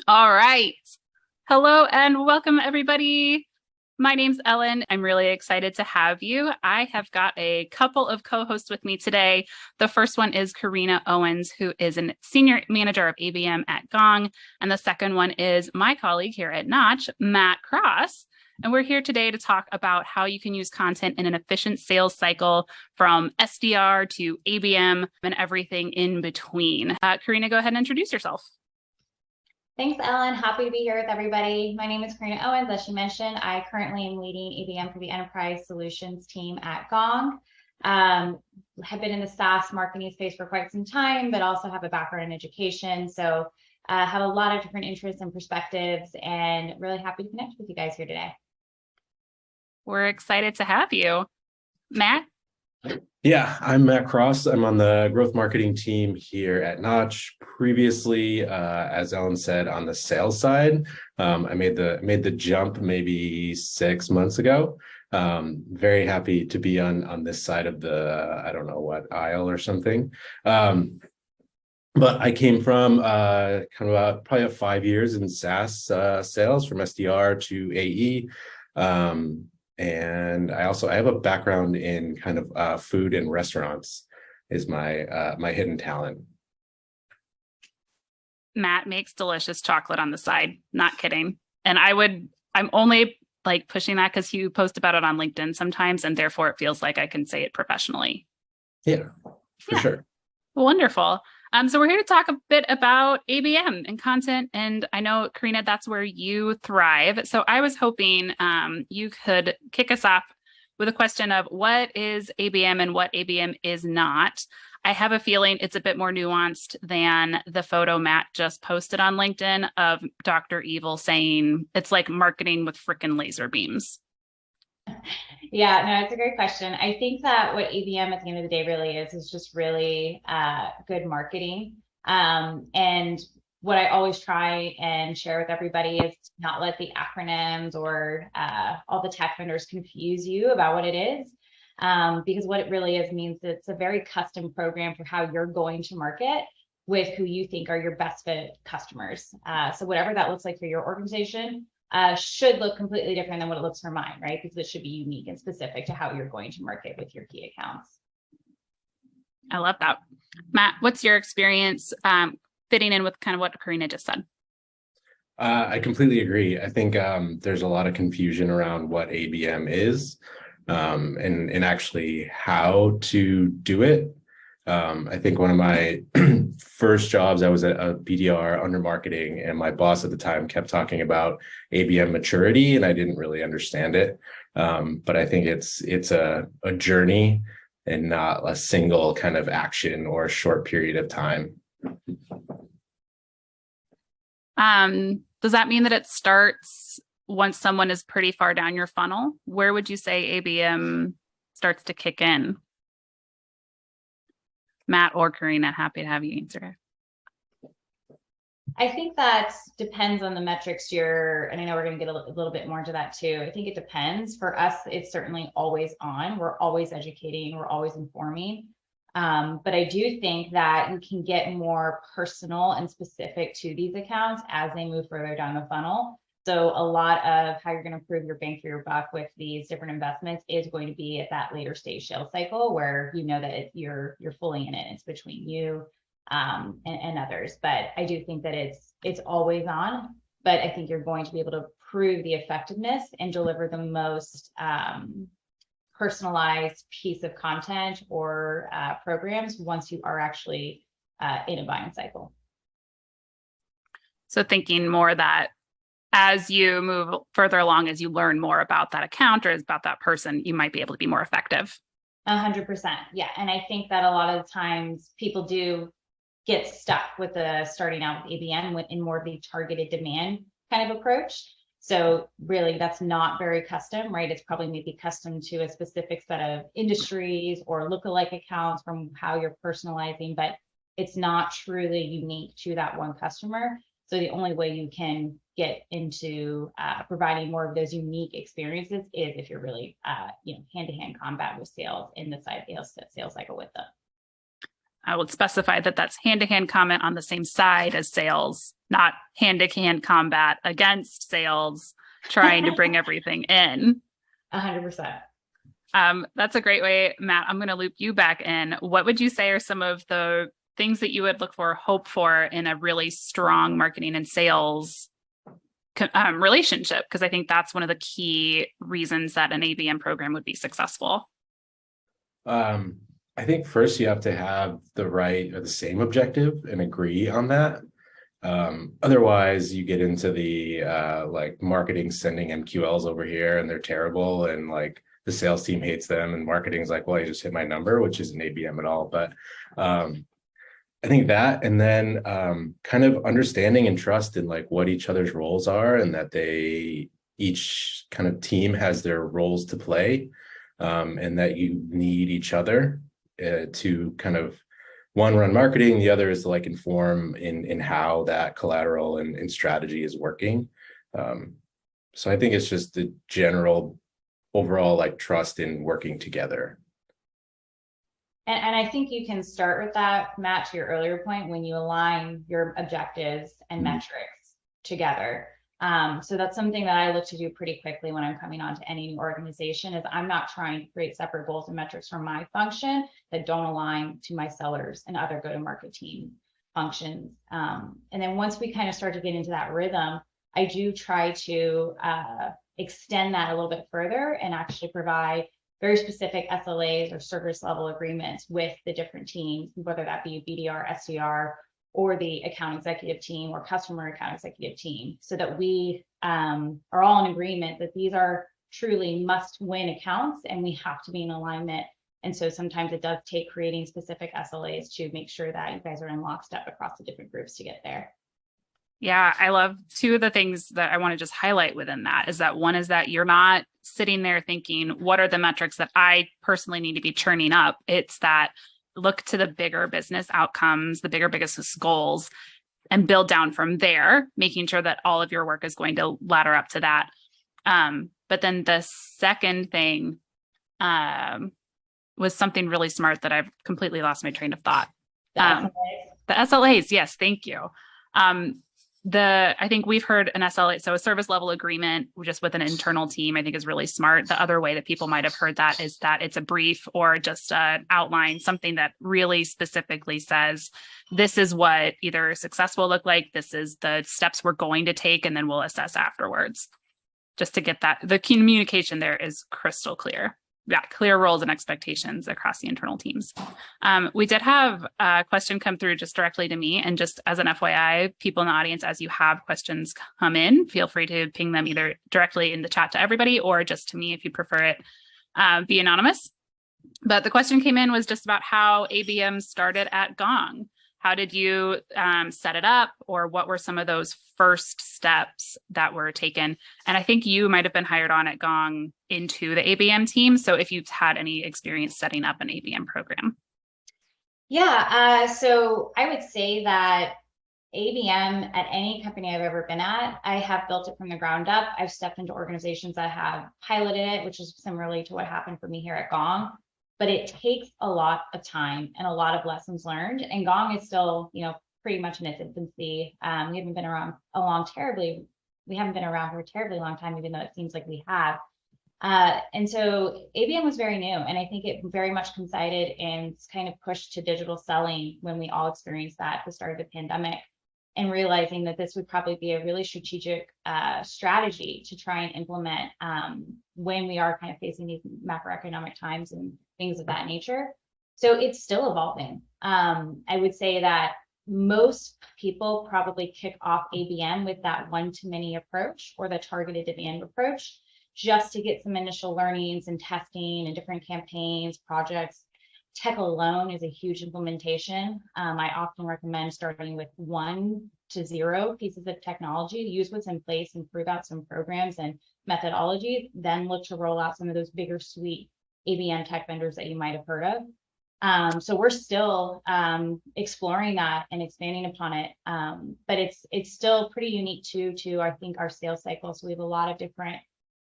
All right. Hello and welcome, everybody. My name's Ellen. I'm really excited to have you. I have got a couple of co-hosts with me today. The first one is Corrina Owens, who is a senior manager of ABM at Gong. And the second one is my colleague here at Knotch, Matt Cross. And we're here today to talk about how you can use content in an efficient sales cycle from SDR to ABM and everything in between. Corrina, go ahead and introduce yourself. Thanks, Ellen. Happy to be here with everybody. My name is Corrina Owens. As she mentioned, I currently am leading ABM for the Enterprise Solutions team at Gong. Have been in the SaaS marketing space for quite some time, but also have a background in education. So have a lot of different interests and perspectives, and really happy to connect with you guys here today. We're excited to have you. Matt? Yeah, I'm Matt Cross. I'm on the growth marketing team here at Knotch. Previously, as Ellen said, on the sales side, I made the jump maybe 6 months ago. Very happy to be on this side of the, I don't know what aisle or something. But I came from probably 5 years in SaaS sales, from SDR to AE. And I have a background in kind of food and restaurants is my hidden talent. Matt makes delicious chocolate on the side. Not kidding. And I'm only like pushing that because you post about it on LinkedIn sometimes, and therefore it feels like I can say it professionally. Yeah, for sure. Wonderful. So we're here to talk a bit about ABM and content. And I know, Corrina, that's where you thrive. So I was hoping you could kick us off with a question of what is ABM and what ABM is not. I have a feeling it's a bit more nuanced than the photo Matt just posted on LinkedIn of Dr. Evil saying it's like marketing with frickin' laser beams. Yeah, no, it's a great question. I think that what ABM at the end of the day really is just really good marketing. And what I always try and share with everybody is to not let the acronyms or all the tech vendors confuse you about what it is. Because what it really is means that it's a very custom program for how you're going to market with who you think are your best fit customers. So whatever that looks like for your organization, should look completely different than what it looks for mine, right? Because it should be unique and specific to how you're going to market with your key accounts. I love that. Matt, what's your experience fitting in with kind of what Corrina just said? I completely agree. I think there's a lot of confusion around what ABM is and actually how to do it. I think one of my first jobs, I was at a BDR under marketing, and my boss at the time kept talking about ABM maturity, and I didn't really understand it. But I think it's a journey and not a single kind of action or a short period of time. Does that mean that it starts once someone is pretty far down your funnel? Where would you say ABM starts to kick in? Matt or Corrina, happy to have you answer. I think that depends on the metrics and I know we're going to get a little bit more into that too. I think it depends. For us, it's certainly always on. We're always educating, we're always informing. But I do think that you can get more personal and specific to these accounts as they move further down the funnel. So a lot of how you're going to prove your bang for your buck with these different investments is going to be at that later stage sales cycle where you know that you're fully in it. It's between you and others. But I do think that it's always on. But I think you're going to be able to prove the effectiveness and deliver the most personalized piece of content or programs once you are actually in a buying cycle. So thinking more that as you move further along, as you learn more about that account or about that person, you might be able to be more effective. 100%. Yeah. And I think that a lot of the times people do get stuck with the starting out with ABM in more of the targeted demand kind of approach. So really that's not very custom, right? It's probably maybe custom to a specific set of industries or lookalike accounts from how you're personalizing, but it's not truly unique to that one customer. So the only way you can get into providing more of those unique experiences is if you're really, hand-to-hand combat with sales in the sales cycle with them. I would specify that that's hand-to-hand comment on the same side as sales, not hand-to-hand combat against sales, trying to bring everything in. 100%. That's a great way, Matt. I'm going to loop you back in. What would you say are some of the things that you would look for, hope for in a really strong marketing and sales relationship? Because I think that's one of the key reasons that an ABM program would be successful. I think first you have to have the right or the same objective and agree on that. Otherwise you get into the like marketing sending MQLs over here and they're terrible, and like the sales team hates them, and marketing's like, well, I just hit my number, which isn't ABM at all. But I think that, and then kind of understanding and trust in like what each other's roles are, and that each kind of team has their roles to play, and that you need each other to kind of, one, run marketing, the other is to like inform in how that collateral and strategy is working. So I think it's just the general overall like trust in working together. And I think you can start with that, Matt, to your earlier point, when you align your objectives and metrics together. So that's something that I look to do pretty quickly when I'm coming on to any new organization, is I'm not trying to create separate goals and metrics for my function that don't align to my sellers and other go-to-market team functions. And then once we kind of start to get into that rhythm, I do try to extend that a little bit further and actually provide very specific SLAs or service level agreements with the different teams, whether that be BDR, SDR, or the account executive team or customer account executive team, so that we are all in agreement that these are truly must-win accounts and we have to be in alignment. And so sometimes it does take creating specific SLAs to make sure that you guys are in lockstep across the different groups to get there. Yeah, I love two of the things that I want to just highlight within that is that one is that you're not sitting there thinking, what are the metrics that I personally need to be churning up? It's that look to the bigger business outcomes, the bigger business goals, and build down from there, making sure that all of your work is going to ladder up to that. But then the second thing was something really smart that I've completely lost my train of thought. The SLAs, yes, thank you. I think we've heard an SLA, so a service level agreement just with an internal team, I think is really smart. The other way that people might have heard that is that it's a brief or just an outline, something that really specifically says, this is what either success will look like, this is the steps we're going to take, and then we'll assess afterwards. Just to get that, the communication there is crystal clear. Yeah, clear roles and expectations across the internal teams. We did have a question come through just directly to me, and just as an FYI, people in the audience, as you have questions come in, feel free to ping them either directly in the chat to everybody or just to me if you prefer it, be anonymous. But the question came in was just about how ABM started at Gong. How did you set it up, or what were some of those first steps that were taken? And I think you might have been hired on at Gong into the ABM team. So if you've had any experience setting up an ABM program. Yeah, so I would say that ABM at any company I've ever been at, I have built it from the ground up. I've stepped into organizations that have piloted it, which is similarly to what happened for me here at Gong. But it takes a lot of time and a lot of lessons learned. And Gong is still, pretty much in its infancy. We haven't been around for a terribly long time, even though it seems like we have. And so ABM was very new, and I think it very much coincided and kind of pushed to digital selling when we all experienced that at the start of the pandemic, and realizing that this would probably be a really strategic strategy to try and implement when we are kind of facing these macroeconomic times and things of that nature. So it's still evolving. I would say that most people probably kick off ABM with that one-to-many approach or the targeted demand approach, just to get some initial learnings and testing and different campaigns, projects. Tech alone is a huge implementation. I often recommend starting with 1 to 0 pieces of technology, use what's in place and prove out some programs and methodologies, then look to roll out some of those bigger suite ABM tech vendors that you might have heard of. So we're still exploring that and expanding upon it. But it's still pretty unique to I think our sales cycle. So we have a lot of different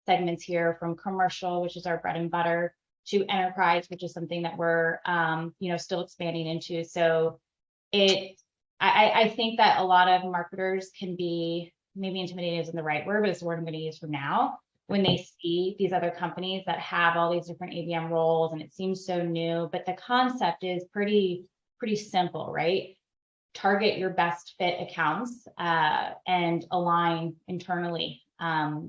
segments here, from commercial, which is our bread and butter, to enterprise, which is something that we're, still expanding into. So I think that a lot of marketers can be, maybe intimidated isn't the right word, but it's the word I'm going to use from now, when they see these other companies that have all these different ABM roles and it seems so new, but the concept is pretty simple, right? Target your best fit accounts and align internally.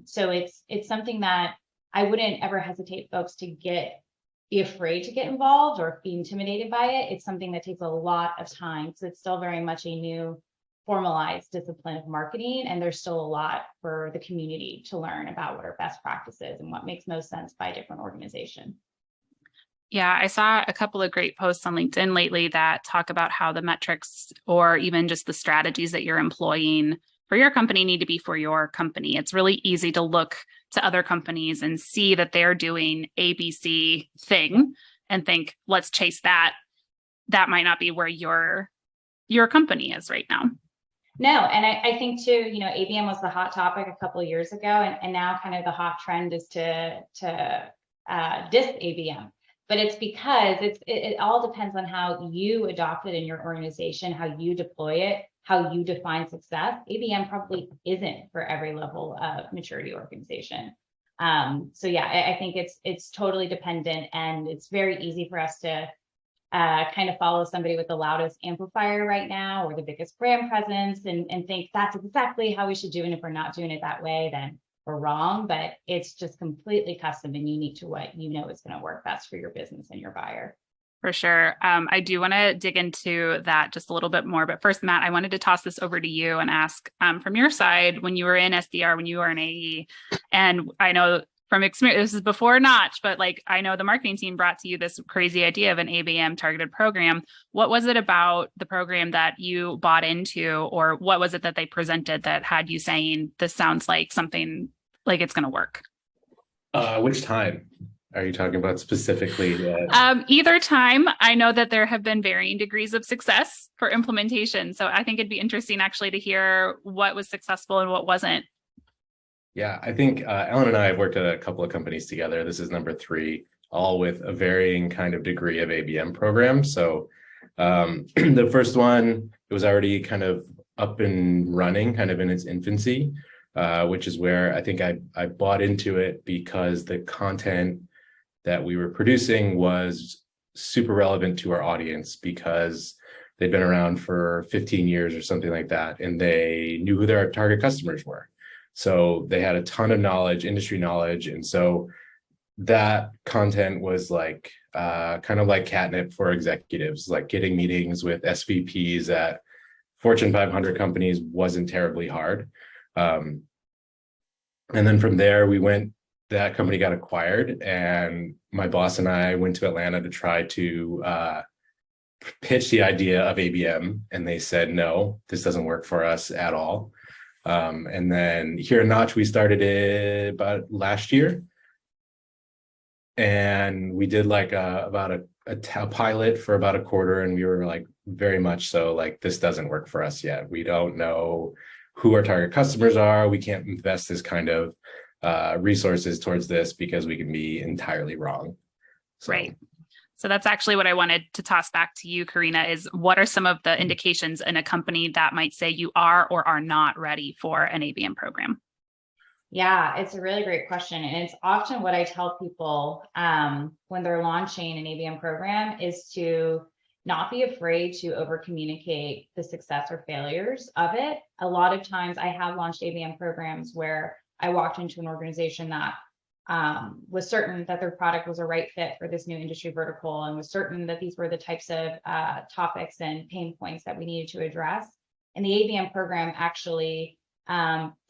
So it's something that I wouldn't ever hesitate folks to be afraid to get involved or be intimidated by it. It's something that takes a lot of time. So it's still very much a new formalized discipline of marketing. And there's still a lot for the community to learn about what are best practices and what makes most sense by a different organization. Yeah, I saw a couple of great posts on LinkedIn lately that talk about how the metrics or even just the strategies that you're employing for your company need to be for your company. It's really easy to look to other companies and see that they're doing ABC thing and think, let's chase that. That might not be where your company is right now. No, and I think too, ABM was the hot topic a couple of years ago, and now kind of the hot trend is to diss ABM. But it's because it all depends on how you adopt it in your organization, how you deploy it, how you define success. ABM probably isn't for every level of maturity organization. So yeah, I think it's totally dependent, and it's very easy for us to kind of follow somebody with the loudest amplifier right now or the biggest brand presence and think that's exactly how we should do it. And if we're not doing it that way, then we're wrong. But it's just completely custom and unique to what is going to work best for your business and your buyer. For sure. I do want to dig into that just a little bit more. But first, Matt, I wanted to toss this over to you and ask from your side, when you were in SDR, when you were in AE, and I know from experience, this is before Knotch, but I know the marketing team brought to you this crazy idea of an ABM targeted program. What was it about the program that you bought into, or what was it that they presented that had you saying, this sounds like something like it's going to work? Which time are you talking about specifically? Either time. I know that there have been varying degrees of success for implementation. So I think it'd be interesting actually to hear what was successful and what wasn't. Yeah, I think Ellen and I have worked at a couple of companies together. This is number 3, all with a varying kind of degree of ABM programs. So the first one, it was already kind of up and running, kind of in its infancy, which is where I think I bought into it because the content that we were producing was super relevant to our audience, because they'd been around for 15 years or something like that, and they knew who their target customers were. So they had a ton of knowledge, industry knowledge. And so that content was kind of like catnip for executives, like getting meetings with SVPs at Fortune 500 companies wasn't terribly hard. And then from there, that company got acquired, and my boss and I went to Atlanta to try to pitch the idea of ABM. And they said, no, this doesn't work for us at all. And then here in Knotch, we started it about last year, and we did about a pilot for about a quarter, and we were very much so this doesn't work for us yet. We don't know who our target customers are. We can't invest this kind of resources towards this because we can be entirely wrong. Right. So that's actually what I wanted to toss back to you, Corrina, is what are some of the indications in a company that might say you are or are not ready for an ABM program? Yeah, it's a really great question. And it's often what I tell people when they're launching an ABM program is to not be afraid to over communicate the success or failures of it. A lot of times I have launched ABM programs where I walked into an organization that was certain that their product was a right fit for this new industry vertical, and was certain that these were the types of topics and pain points that we needed to address. And the ABM program actually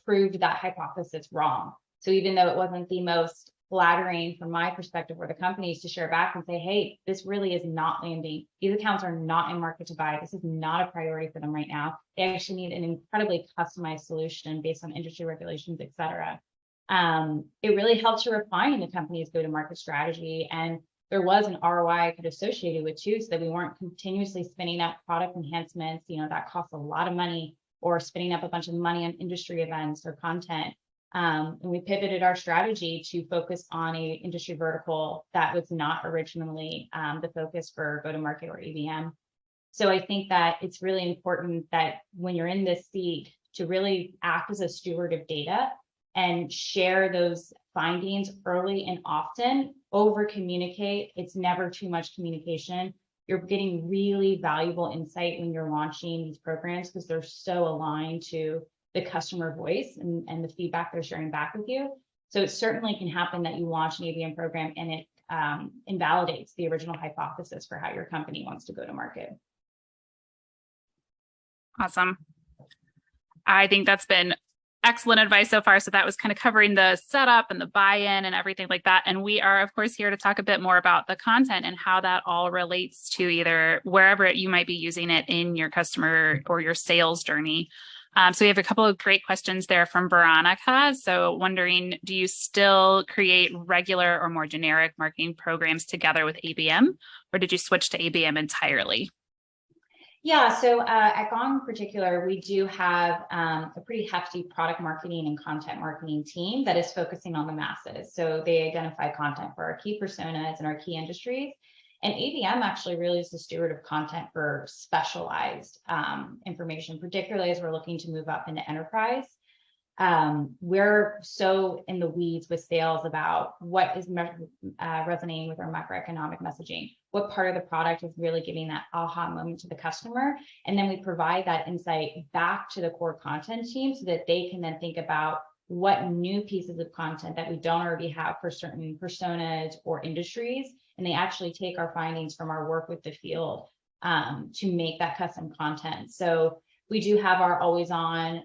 proved that hypothesis wrong. So even though it wasn't the most flattering from my perspective or the companies to share back and say, hey, this really is not landing. These accounts are not in market to buy. This is not a priority for them right now. They actually need an incredibly customized solution based on industry regulations, et cetera. It really helped to refine the company's go-to-market strategy. And there was an ROI associated with too, so that we weren't continuously spinning up product enhancements, that costs a lot of money, or spinning up a bunch of money on industry events or content. And we pivoted our strategy to focus on a industry vertical that was not originally the focus for go-to-market or ABM. So I think that it's really important that when you're in this seat to really act as a steward of data and share those findings early and often, over communicate. It's never too much communication. You're getting really valuable insight when you're launching these programs because they're so aligned to the customer voice and the feedback they're sharing back with you. So it certainly can happen that you launch an ABM program and it invalidates the original hypothesis for how your company wants to go to market. Awesome. I think that's been excellent advice so far. So that was kind of covering the setup and the buy-in and everything like that. And we are, of course, here to talk a bit more about the content and how that all relates to either wherever you might be using it in your customer or your sales journey. So we have a couple of great questions there from Veronica. So wondering, do you still create regular or more generic marketing programs together with ABM, or did you switch to ABM entirely? Yeah, so at Gong in particular, we do have a pretty hefty product marketing and content marketing team that is focusing on the masses. So they identify content for our key personas and our key industries. And ABM actually really is the steward of content for specialized information, particularly as we're looking to move up into enterprise. We're so in the weeds with sales about what is resonating with our macroeconomic messaging, what part of the product is really giving that aha moment to the customer. And then we provide that insight back to the core content team so that they can then think about what new pieces of content that we don't already have for certain personas or industries. And they actually take our findings from our work with the field to make that custom content. So we do have our always on,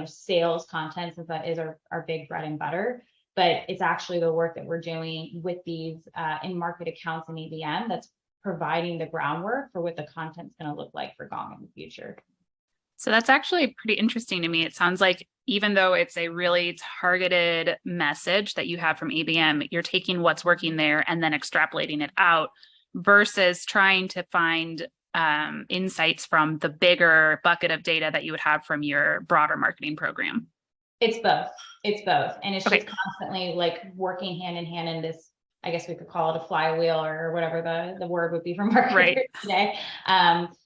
sales content, since that is our big bread and butter, but it's actually the work that we're doing with these in-market accounts in ABM that's providing the groundwork for what the content's going to look like for Gong in the future. So that's actually pretty interesting to me. It sounds like even though it's a really targeted message that you have from ABM, you're taking what's working there and then extrapolating it out versus trying to find insights from the bigger bucket of data that you would have from your broader marketing program. It's both. It's both. And it's Okay. just constantly like working hand in hand in this, I guess we could call it a flywheel or whatever the word would be for marketers Right. today.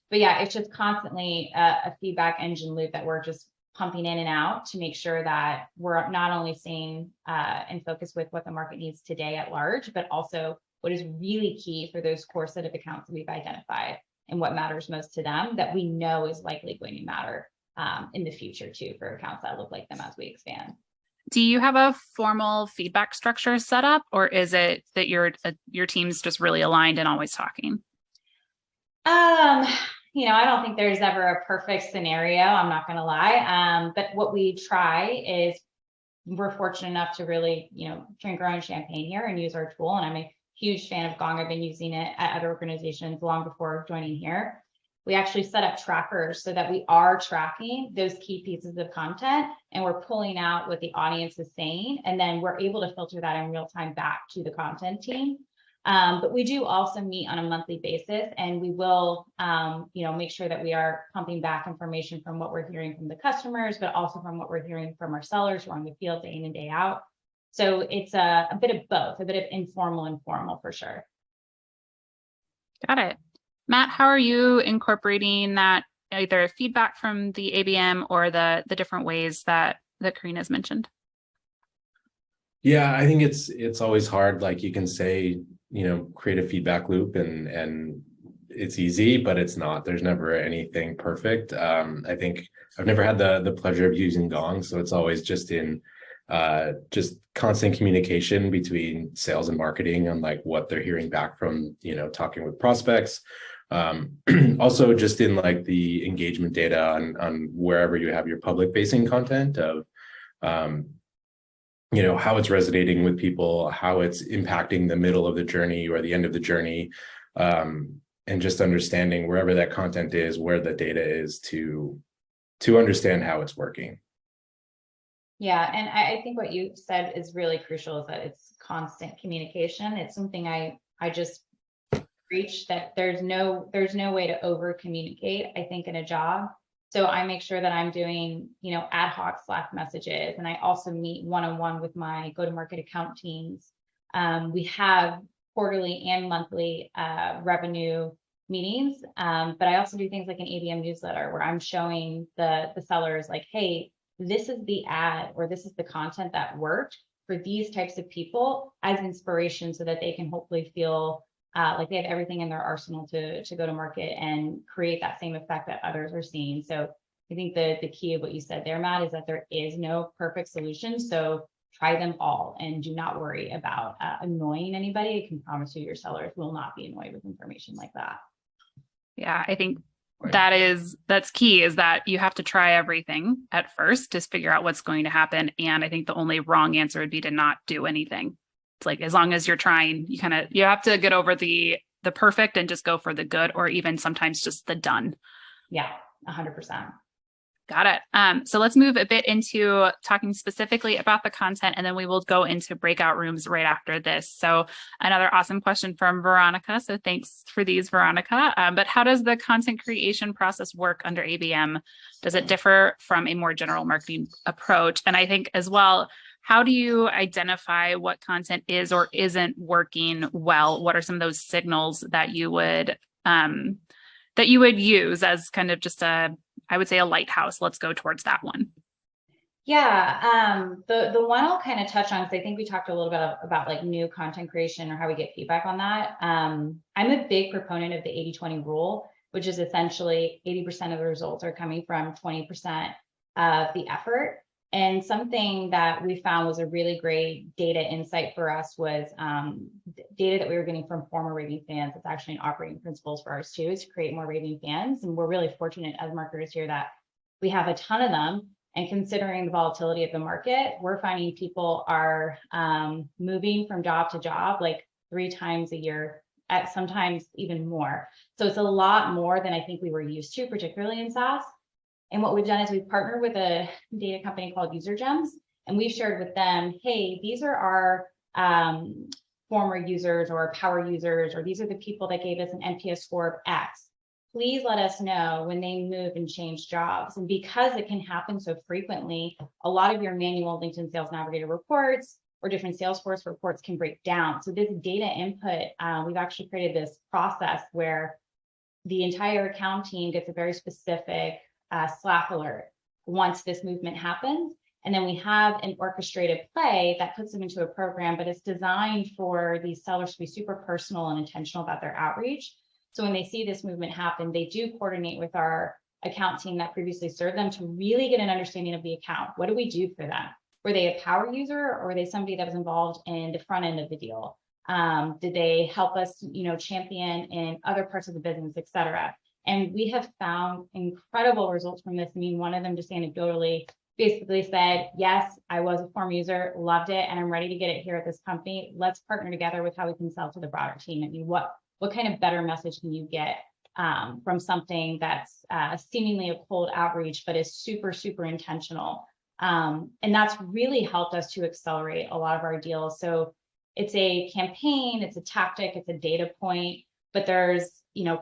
But yeah, it's just constantly a feedback engine loop that we're just pumping in and out to make sure that we're not only staying and focused with what the market needs today at large, but also what is really key for those core set of accounts that we've identified and what matters most to them that we know is likely going to matter in the future too for accounts that look like them as we expand. Do you have a formal feedback structure set up, or is it that your team's just really aligned and always talking? I don't think there's ever a perfect scenario. I'm not going to lie. But what we try is we're fortunate enough to really, drink our own champagne here and use our tool. And I'm a huge fan of Gong. I've been using it at other organizations long before joining here. We actually set up trackers so that we are tracking those key pieces of content and we're pulling out what the audience is saying. And then we're able to filter that in real time back to the content team. But we do also meet on a monthly basis and we will, make sure that we are pumping back information from what we're hearing from the customers, but also from what we're hearing from our sellers who are on the field day in and day out. So it's a bit of both, a bit of informal and formal for sure. Got it. Matt, how are you incorporating that either feedback from the ABM or the different ways that Corrina's mentioned? Yeah, I think it's always hard. Like you can say, create a feedback loop and it's easy, but it's not. There's never anything perfect. I think I've never had the pleasure of using Gong, so it's always just in just constant communication between sales and marketing on like what they're hearing back from, talking with prospects. Also just in like the engagement data on wherever you have your public facing content of, how it's resonating with people, how it's impacting the middle of the journey or the end of the journey, and just understanding wherever that content is, where the data is to understand how it's working. Yeah, and I think what you said is really crucial is that it's constant communication. It's something I just preach that there's no way to over communicate, I think, in a job. So I make sure that I'm doing, ad hoc Slack messages. And I also meet one-on-one with my go-to-market account teams. We have quarterly and monthly revenue meetings. But I also do things like an ABM newsletter where I'm showing the sellers like, hey, this is the ad or this is the content that worked for these types of people as inspiration so that they can hopefully feel like they have everything in their arsenal to go to market and create that same effect that others are seeing. So I think the key of what you said there, Matt, is that there is no perfect solution. So try them all and do not worry about annoying anybody. I can promise you your sellers will not be annoyed with information like that. Yeah, I think that's key, is that you have to try everything at first to figure out what's going to happen. And I think the only wrong answer would be to not do anything. It's like, as long as you're trying, you have to get over the perfect and just go for the good, or even sometimes just the done. Yeah, 100%. Got it. So let's move a bit into talking specifically about the content, and then we will go into breakout rooms right after this. So another awesome question from Veronica. So thanks for these, Veronica. But how does the content creation process work under ABM? Does it differ from a more general marketing approach? And I think as well, how do you identify what content is or isn't working well? What are some of those signals that you would use as kind of just I would say a lighthouse? Let's go towards that one. Yeah, the one I'll kind of touch on, because I think we talked a little bit about like new content creation or how we get feedback on that. I'm a big proponent of the 80-20 rule, which is essentially 80% of the results are coming from 20% of the effort. And something that we found was a really great data insight for us was data that we were getting from former raving fans. It's actually an operating principles for ours too, is to create more raving fans. And we're really fortunate as marketers here that we have a ton of them. And considering the volatility of the market, we're finding people are moving from job to job like 3 times a year, at sometimes even more. So it's a lot more than I think we were used to, particularly in SaaS. And what we've done is we've partnered with a data company called UserGems, and we've shared with them, hey, these are our former users or power users, or these are the people that gave us an NPS score of X. Please let us know when they move and change jobs. And because it can happen so frequently, a lot of your manual LinkedIn Sales Navigator reports or different Salesforce reports can break down. So this data input, we've actually created this process where the entire account team gets a very specific Slack alert once this movement happens. And then we have an orchestrated play that puts them into a program, but it's designed for these sellers to be super personal and intentional about their outreach. So when they see this movement happen, they do coordinate with our account team that previously served them to really get an understanding of the account. What do we do for them? Were they a power user, or were they somebody that was involved in the front end of the deal? Did they help us, champion in other parts of the business, et cetera? And we have found incredible results from this. I mean, one of them just anecdotally basically said, yes, I was a former user, loved it, and I'm ready to get it here at this company. Let's partner together with how we can sell to the broader team. I mean, what kind of better message can you get from something that's seemingly a cold outreach, but is super, super intentional? And that's really helped us to accelerate a lot of our deals. So it's a campaign, it's a tactic, it's a data point, but there's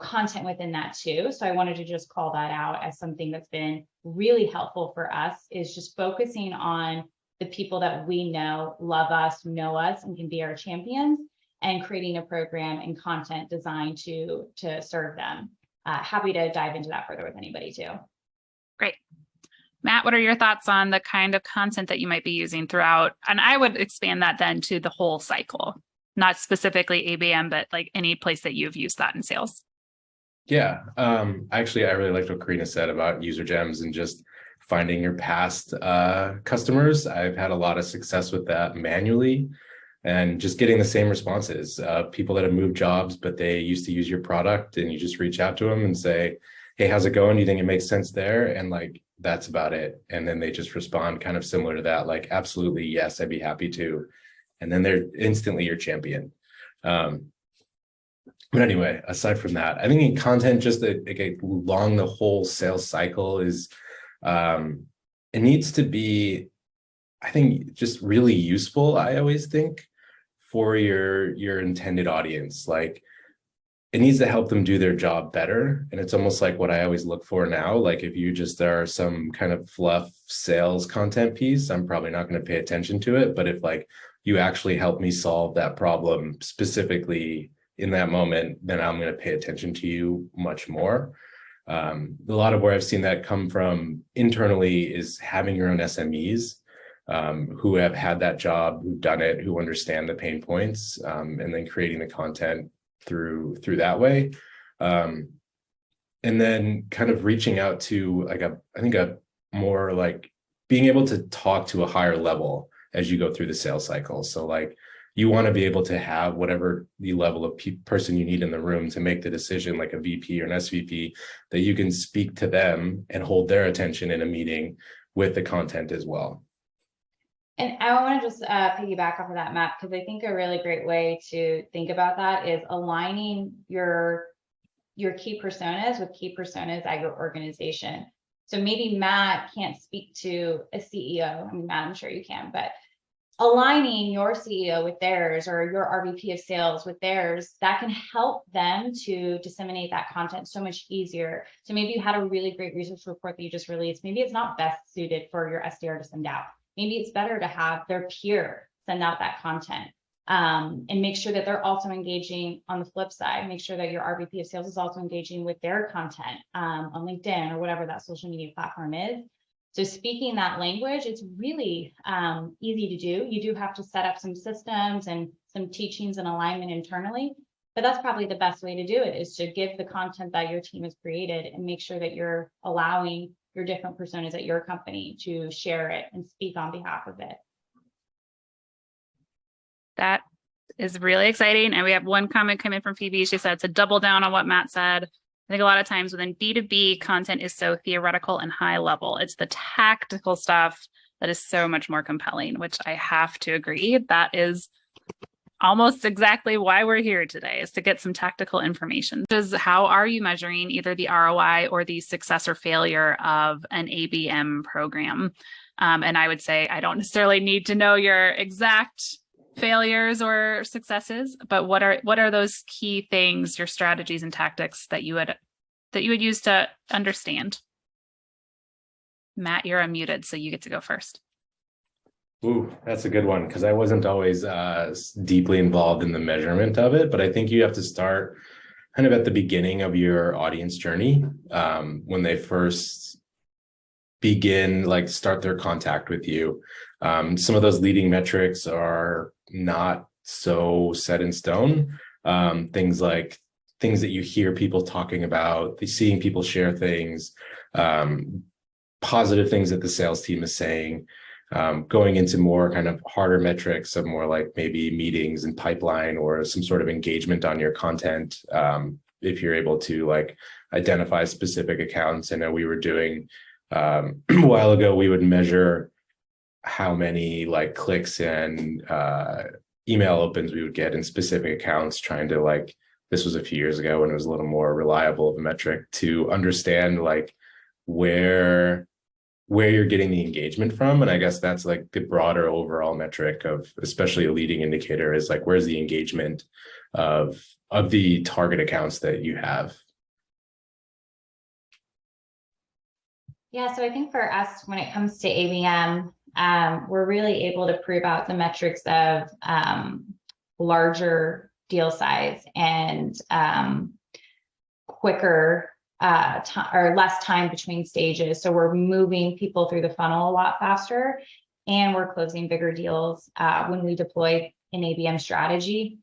content within that too. So I wanted to just call that out as something that's been really helpful for us, is just focusing on the people that we know, love us, know us, and can be our champions, and creating a program and content designed to serve them. Happy to dive into that further with anybody too. Great. Matt, what are your thoughts on the kind of content that you might be using throughout? And I would expand that then to the whole cycle, not specifically ABM, but like any place that you've used that in sales. Yeah, actually, I really liked what Corrina said about UserGems and just finding your past customers. I've had a lot of success with that manually, and just getting the same responses. People that have moved jobs, but they used to use your product, and you just reach out to them and say, hey, how's it going? Do you think it makes sense there? And like, that's about it. And then they just respond kind of similar to that, like, absolutely, yes, I'd be happy to. And then they're instantly your champion. But anyway, aside from that, I think in content, just along the whole sales cycle is, it needs to be, I think, just really useful, I always think, for your intended audience. Like, it needs to help them do their job better. And it's almost like what I always look for now. Like if you just are some kind of fluff sales content piece, I'm probably not going to pay attention to it. But if like you actually help me solve that problem specifically in that moment, then I'm going to pay attention to you much more. A lot of where I've seen that come from internally is having your own SMEs who have had that job, who've done it, who understand the pain points, and then creating the content through that way. And then kind of reaching out to like I think a more like being able to talk to a higher level as you go through the sales cycle. So like you want to be able to have whatever the level of person you need in the room to make the decision, like a VP or an SVP, that you can speak to them and hold their attention in a meeting with the content as well. And I want to just piggyback off of that, Matt, because I think a really great way to think about that is aligning your key personas with key personas at your organization. So maybe Matt can't speak to a CEO. I mean, Matt, I'm sure you can, but aligning your CEO with theirs or your RVP of sales with theirs, that can help them to disseminate that content so much easier. So maybe you had a really great research report that you just released. Maybe it's not best suited for your SDR to send out. Maybe it's better to have their peer send out that content and make sure that they're also engaging on the flip side. Make sure that your RVP of sales is also engaging with their content on LinkedIn or whatever that social media platform is. So speaking that language, it's really easy to do. You do have to set up some systems and some teachings and alignment internally, but that's probably the best way to do it, is to give the content that your team has created and make sure that you're allowing your different personas at your company to share it and speak on behalf of it. That is really exciting. And we have one comment coming from Phoebe. She said to double down on what Matt said. I think a lot of times within B2B, content is so theoretical and high level. It's the tactical stuff that is so much more compelling, which I have to agree. That is almost exactly why we're here today, is to get some tactical information. How are you measuring either the ROI or the success or failure of an ABM program? And I would say I don't necessarily need to know your exact failures or successes, but what are those key things, your strategies and tactics that you would use to understand? Matt, you're unmuted, so you get to go first. Ooh, that's a good one, because I wasn't always deeply involved in the measurement of it, but I think you have to start kind of at the beginning of your audience journey, when they first begin, like start their contact with you. Some of those leading metrics are not so set in stone. Things like things that you hear people talking about, seeing people share things, positive things that the sales team is saying, going into more kind of harder metrics of more like maybe meetings and pipeline or some sort of engagement on your content. If you're able to like identify specific accounts. I know we were doing a while ago, we would measure how many like clicks and email opens we would get in specific accounts, trying to like, this was a few years ago when it was a little more reliable of a metric to understand like where you're getting the engagement from. And I guess that's like the broader overall metric of, especially a leading indicator, is like, where's the engagement of the target accounts that you have? Yeah, so I think for us, when it comes to ABM, we're really able to prove out the metrics of larger deal size and quicker or less time between stages. So we're moving people through the funnel a lot faster, and we're closing bigger deals when we deploy an ABM strategy.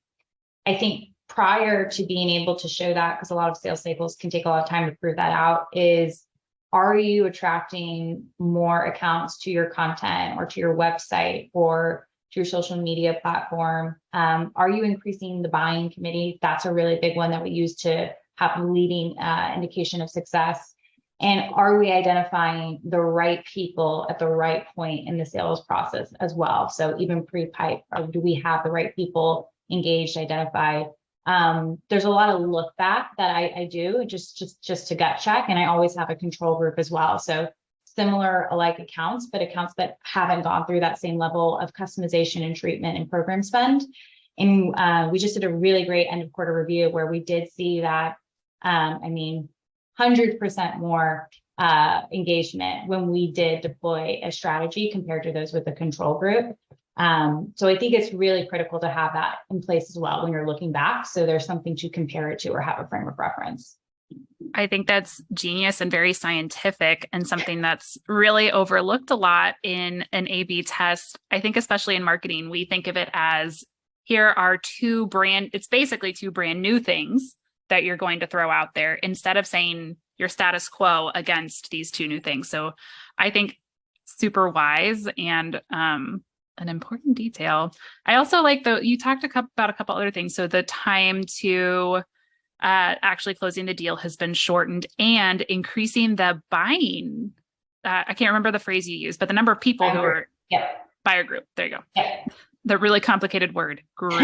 I think prior to being able to show that, because a lot of sales cycles can take a lot of time to prove that out, is, are you attracting more accounts to your content or to your website or to your social media platform? Are you increasing the buying committee? That's a really big one that we use to have a leading indication of success. And are we identifying the right people at the right point in the sales process as well? So even pre-pipe, do we have the right people engaged, identified? There's a lot of look back that I do just to gut check, and I always have a control group as well. So similar alike accounts, but accounts that haven't gone through that same level of customization and treatment and program spend. And we just did a really great end of quarter review where we did see that, 100% more engagement when we did deploy a strategy compared to those with the control group. So I think it's really critical to have that in place as well when you're looking back. So there's something to compare it to or have a frame of reference. I think that's genius and very scientific, and something that's really overlooked a lot in an A/B test. I think especially in marketing, we think of it as here are it's basically two brand new things that you're going to throw out there instead of saying your status quo against these two new things. So I think super wise and an important detail. I also like you talked about a couple other things. So the time to actually closing the deal has been shortened, and increasing the buying. I can't remember the phrase you used, but the number of people who are buyer group. There you go. Yep. The really complicated word, group.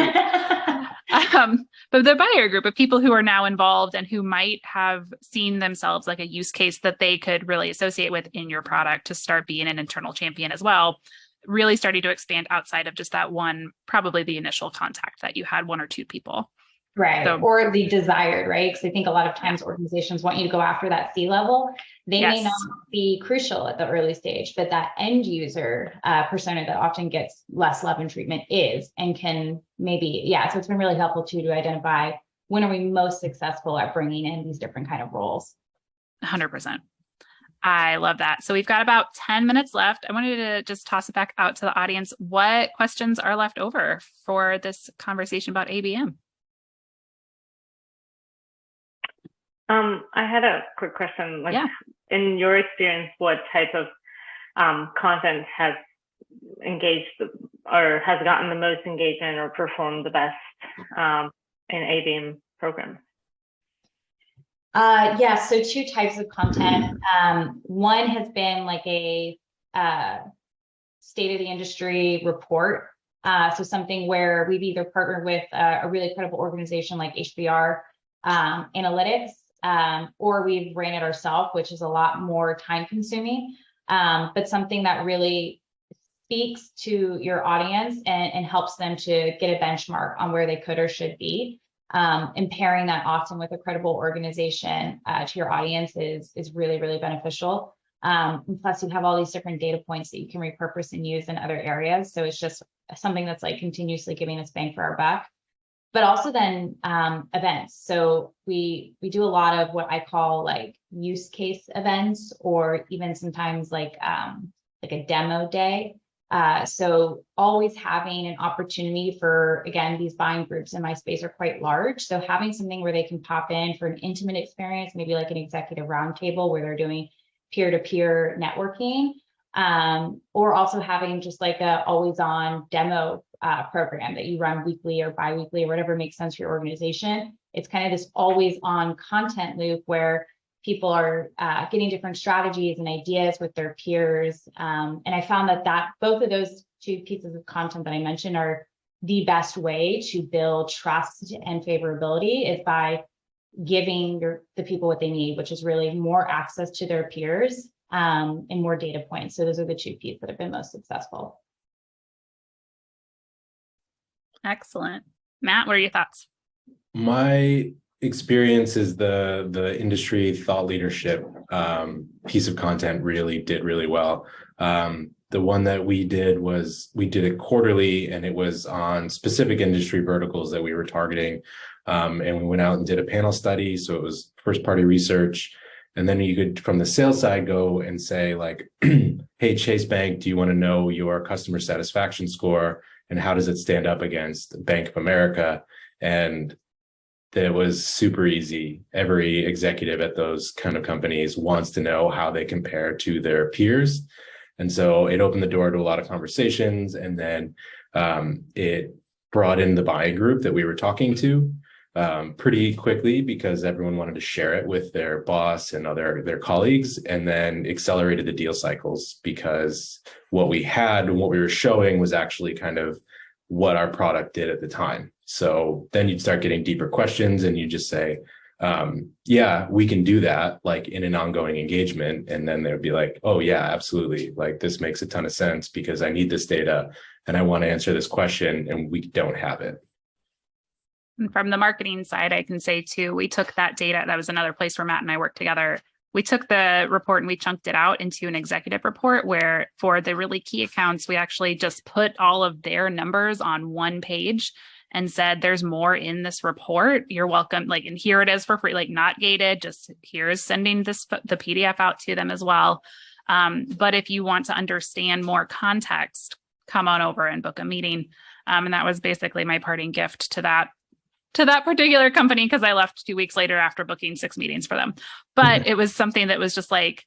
But the buyer group of people who are now involved and who might have seen themselves like a use case that they could really associate with in your product to start being an internal champion as well, really starting to expand outside of just that one, probably the initial contact that you had, one or two people. Right. So, or the desired, right? Because I think a lot of times organizations want you to go after that C-level. They may not be crucial at the early stage, but that end user persona that often gets less love and treatment is, and can maybe, so it's been really helpful too, to identify when are we most successful at bringing in these different kind of roles. 100%. I love that. So we've got about 10 minutes left. I wanted to just toss it back out to the audience. What questions are left over for this conversation about ABM? I had a quick question. In your experience, what type of content has engaged or has gotten the most engagement or performed the best in ABM programs? So two types of content. One has been like a state of the industry report. So something where we've either partnered with a really credible organization like HBR Analytics, or we've ran it ourselves, which is a lot more time consuming, but something that really speaks to your audience and helps them to get a benchmark on where they could or should be. And pairing that often with a credible organization to your audience is really, really beneficial. And plus you have all these different data points that you can repurpose and use in other areas. So it's just something that's like continuously giving us bang for our buck. But also then events. So we do a lot of what I call like use case events, or even sometimes like a demo day. So always having an opportunity for, again, these buying groups in my space are quite large. So having something where they can pop in for an intimate experience, maybe like an executive roundtable where they're doing peer-to-peer networking, or also having just like a always on demo program that you run weekly or bi-weekly or whatever makes sense for your organization. It's kind of this always on content loop where people are getting different strategies and ideas with their peers. And I found that both of those two pieces of content that I mentioned are the best way to build trust and favorability, is by giving the people what they need, which is really more access to their peers and more data points. So those are the two pieces that have been most successful. Excellent. Matt, what are your thoughts? My experience is the industry thought leadership piece of content really did really well. The one that we did it quarterly, and it was on specific industry verticals that we were targeting. And we went out and did a panel study. So it was first party research. And then you could, from the sales side, go and say like, hey, Chase Bank, do you want to know your customer satisfaction score? And how does it stand up against Bank of America? And that was super easy. Every executive at those kind of companies wants to know how they compare to their peers. And so it opened the door to a lot of conversations. And then it brought in the buying group that we were talking to pretty quickly, because everyone wanted to share it with their boss and their colleagues, and then accelerated the deal cycles, because what we had and what we were showing was actually kind of what our product did at the time. So then you'd start getting deeper questions, and you just say, yeah, we can do that, like in an ongoing engagement. And then they'd be like, oh yeah, absolutely. Like this makes a ton of sense, because I need this data and I want to answer this question and we don't have it. And from the marketing side, I can say too, we took that data. That was another place where Matt and I worked together. We took the report and we chunked it out into an executive report where for the really key accounts, we actually just put all of their numbers on one page and said, there's more in this report. You're welcome. Like, and here it is for free, like not gated, just here's sending the PDF out to them as well. But if you want to understand more context, come on over and book a meeting. And that was basically my parting gift to that particular company, because I left 2 weeks later after booking 6 meetings for them. But it was something that was just like,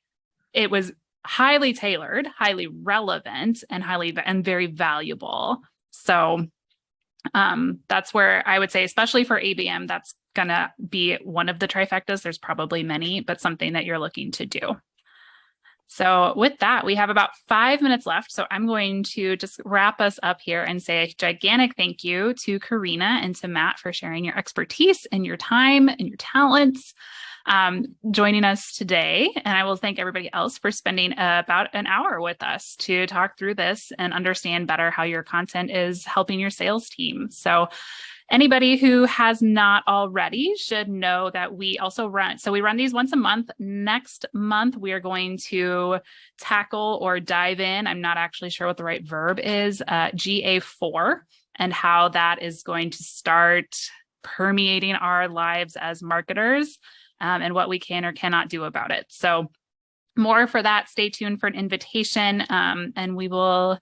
it was highly tailored, highly relevant, and very valuable. So that's where I would say, especially for ABM, that's gonna be one of the trifectas. There's probably many, but something that you're looking to do. So with that, we have about 5 minutes left. So I'm going to just wrap us up here and say a gigantic thank you to Corrina and to Matt for sharing your expertise and your time and your talents, joining us today. And I will thank everybody else for spending about an hour with us to talk through this and understand better how your content is helping your sales team. So anybody who has not already should know that we also run. So we run these once a month. Next month, we are going to tackle or dive in. I'm not actually sure what the right verb is, GA4, and how that is going to start permeating our lives as marketers, and what we can or cannot do about it. So more for that. Stay tuned for an invitation, and we will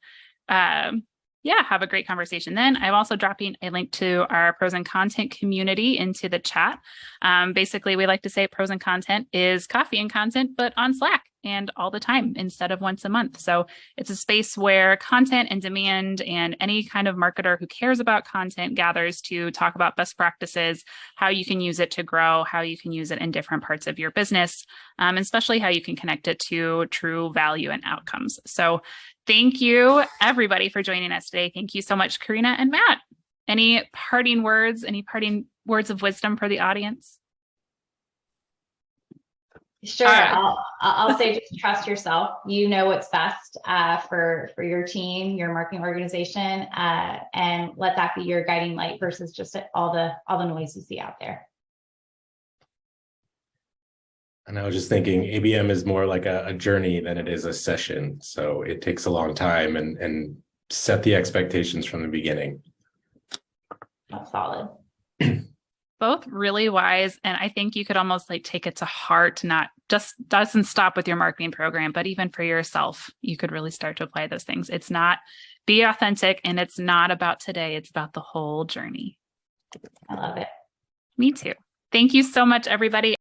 have a great conversation then. I'm also dropping a link to our Pros and Content community into the chat. Basically, we like to say Pros and Content is coffee and content, but on Slack and all the time instead of once a month. So it's a space where content and demand and any kind of marketer who cares about content gathers to talk about best practices, how you can use it to grow, how you can use it in different parts of your business, and especially how you can connect it to true value and outcomes. So thank you, everybody, for joining us today. Thank you so much, Corrina and Matt. Any parting words of wisdom for the audience? Sure. I'll say just trust yourself. You know what's best for your team, your marketing organization, and let that be your guiding light versus just all the noise you see out there. And I was just thinking, ABM is more like a journey than it is a session. So it takes a long time, and set the expectations from the beginning. That's solid. Both really wise. And I think you could almost like take it to heart, not just doesn't stop with your marketing program, but even for yourself, you could really start to apply those things. It's not be authentic, and it's not about today. It's about the whole journey. I love it. Me too. Thank you so much, everybody.